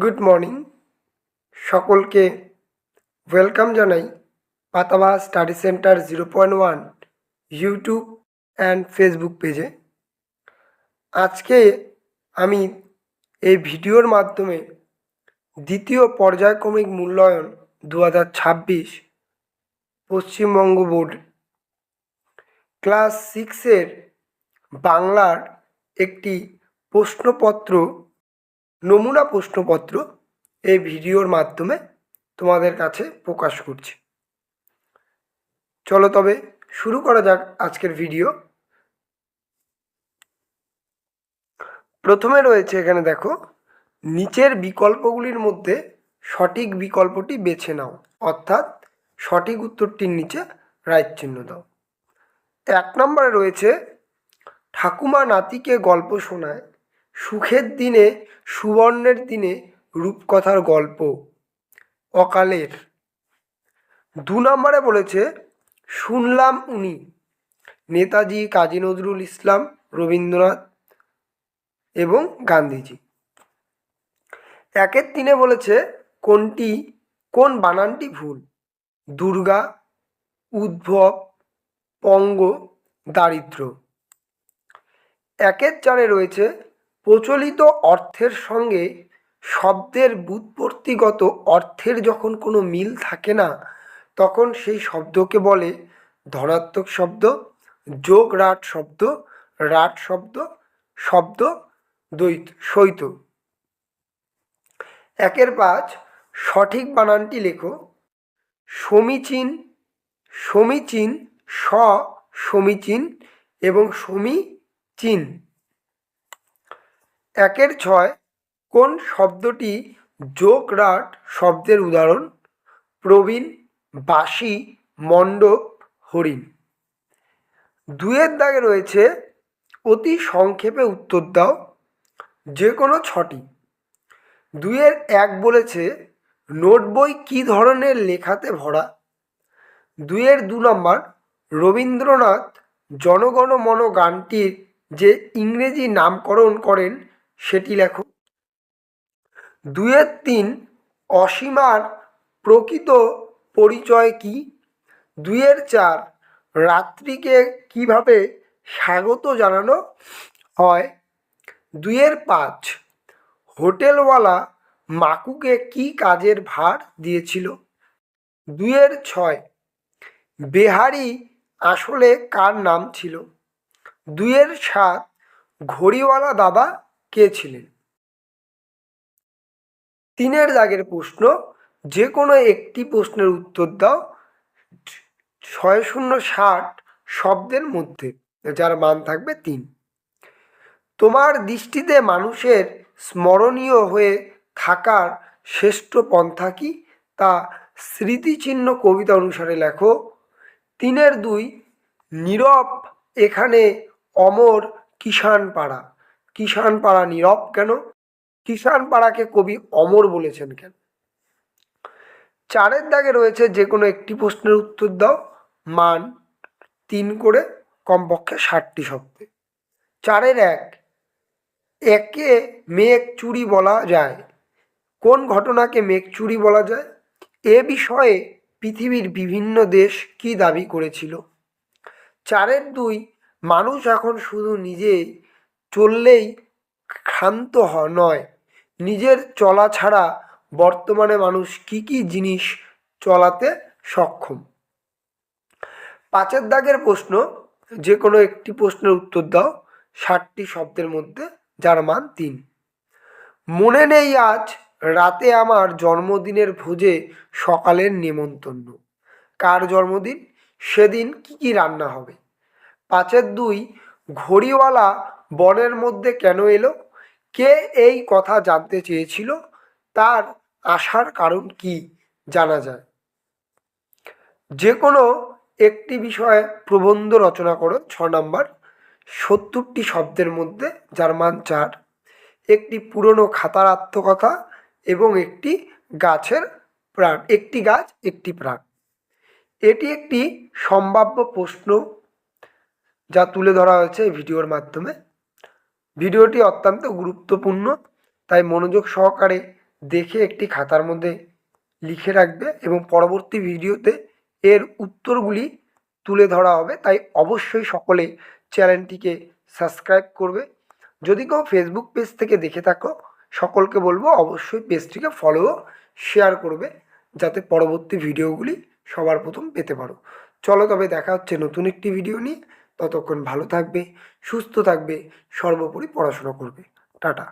Good morning সকলকে welcome জানাই Patabahar study centre 0.1 YouTube and ফেসবুক পেজে। আজকে আমি এই ভিডিওর মাধ্যমে দ্বিতীয় পর্যায়ক্রমিক মূল্যায়ন 2026 পশ্চিমবঙ্গ বোর্ড ক্লাস 6-এর বাংলার একটি প্রশ্নপত্র, নমুনা প্রশ্নপত্র এই ভিডিওর মাধ্যমে তোমাদের কাছে প্রকাশ করছি। চলো তবে শুরু করা যাক আজকের ভিডিও। প্রথমে রয়েছে এখানে দেখো, নিচের বিকল্পগুলির মধ্যে সঠিক বিকল্পটি বেছে নাও, অর্থাৎ সঠিক উত্তরটির নিচে রাইট চিহ্ন দাও। 1 নম্বরে রয়েছে ঠাকুমা নাতিকে গল্প শোনায়, সুখের দিনে সুবর্ণের দিনে রূপকথার গল্প, অকালের। 2 নম্বরে বলেছে শুনলাম উনি, নেতাজি, কাজী নজরুল ইসলাম, রবীন্দ্রনাথ এবং গান্ধীজি। 1-এর 3-এ বলেছে কোন বানানটি ভুল, দুর্গা, উদ্ভব, পঙ্গ, দারিদ্র। 1-এর 4-এ রয়েছে প্রচলিত অর্থের সঙ্গে শব্দের ব্যুৎপত্তিগত অর্থের যখন কোনো মিল থাকে না, তখন সেই শব্দকে বলে ধনাত্মক শব্দ, যোগ রাট শব্দ, রাট শব্দ, শব্দ সহিত। 1-এর 5 সঠিক বানানটি লেখো, সমীচীন, সমীচীন, সমীচীন এবং সমীচীন। 1-এর 6 কোন শব্দটি যোগ রাট শব্দের উদাহরণ, প্রবীণ, বাসি, মণ্ডপ, হরিণ। 2-এর দাগে রয়েছে অতি সংক্ষেপে উত্তর দাও, যে কোনো 6টি। 2-এর 1 বলেছে নোট বই কী ধরনের লেখাতে ভরা। 2-এর 2 নম্বর রবীন্দ্রনাথ জনগণ মন গানটির যে ইংরেজি নামকরণ করেন সেটি লেখো। 2-এর 3 অসীমার প্রকৃত পরিচয় কী। 2-এর 4 রাত্রিকে কিভাবে স্বাগত জানানো হয়। 2-এর 5 হোটেলওয়ালা মাকুকে কি কাজের ভার দিয়েছিল। 2-এর 6 বেহারি আসলে কার নাম ছিল। 2-এর 7 ঘড়িওয়ালা দাদা কে ছিলেন। 3-এর দাগের প্রশ্ন, যে কোনো একটি প্রশ্নের উত্তর দাও 6060 শব্দের মধ্যে, যার মান থাকবে 3। তোমার দৃষ্টিতে মানুষের স্মরণীয় হয়ে থাকার শ্রেষ্ঠ পন্থা কি, তা স্মৃতিচিহ্ন কবিতা অনুসারে লেখো। 3-এর 2 নীরব এখানে অমর কিষাণপাড়া। কিষাণপাড়া নীরব কেন, কিষাণপাড়াকে কবি অমর বলেছেন কেন। 4-এর দাগে রয়েছে যে কোনো একটি প্রশ্নের উত্তর দাও, মান 3 করে, কমপক্ষে 60টি শব্দে। 4-এর 1 একে মেঘ চুরি বলা যায়, কোন ঘটনাকে মেঘ চুরি বলা যায়। এ বিষয়ে পৃথিবীর বিভিন্ন দেশ কি দাবি করেছিল। 4-এর 2 মানুষ এখন শুধু নিজে চললেই ক্ষান্ত নয়, নিজের চলা ছাড়া বর্তমানে মানুষ কি কি জিনিস চলাতে সক্ষম। 5-এর দাগের প্রশ্ন, যে কোনো একটি প্রশ্নের উত্তর দাও 60টি শব্দের মধ্যে, যার মান 3। মনে নেই আজ রাতে আমার জন্মদিনের ভোজে সকালের নেমন্তন্ন, কার জন্মদিন, সেদিন কি কি রান্না হবে। 5-এর 2 ঘড়িওয়ালা বনের মধ্যে কেন এলো, কে এই কথা জানতে চেয়েছিল, তার আসার কারণ কি জানা যায়। যে কোনো একটি বিষয়ে প্রবন্ধ রচনা করো 6 নম্বর, 70টি শব্দের মধ্যে, যার মান 4। একটি পুরনো খাতার আত্মকথা এবং একটি গাছের প্রাণ, একটি গাছ একটি প্রাণ। এটি একটি সম্ভাব্য প্রশ্ন যা তুলে ধরা হয়েছে এই ভিডিওর মাধ্যমে। ভিডিওটি অত্যন্ত গুরুত্বপূর্ণ, তাই মনোযোগ সহকারে দেখে একটি খাতার মধ্যে লিখে রাখবে এবং পরবর্তী ভিডিওতে এর উত্তরগুলি তুলে ধরা হবে। তাই অবশ্যই সকলে চ্যানেলটিকে সাবস্ক্রাইব করবে। যদি কেউ ফেসবুক পেজ থেকে দেখে থাকো, সকলকে বলবো অবশ্যই পেজটিকে ফলো শেয়ার করবে, যাতে পরবর্তী ভিডিওগুলি সবার প্রথম পেতে পারো। চলো তবে দেখা হচ্ছে নতুন একটি ভিডিও নিয়ে। ততক্ষণ ভালো থাকবে, সুস্থ থাকবে, সর্বোপরি পড়াশোনা করবে। টাটা।